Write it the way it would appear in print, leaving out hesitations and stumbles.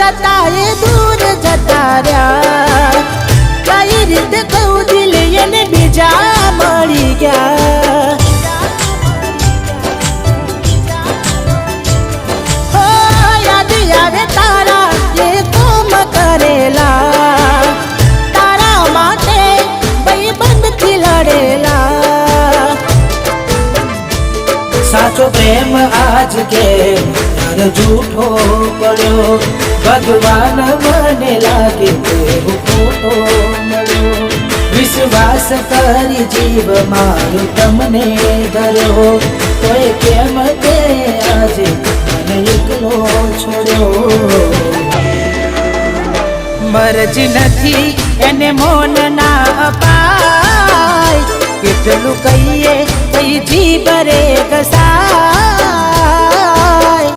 જતા એ દૂર જતા રહ્યા કઈ રીતે કહું દિલ એને બીજા મળી ગયા હો યાદ આવે તારા એ કોમ કરેલા તારા માટે ભાઈબંધથી લડેલા સાચો પ્રેમ આજ કે झूठो पड़ो भगवान मने लागे खोटो मळ्यो विश्वास करी जीव मारो तमने धर्यो तोय केम ते आज मने एकलो छोड्यो मरजी नथी एने मोन ना अपाय કેટલું કહીએ કઈ જીભ રે કસાય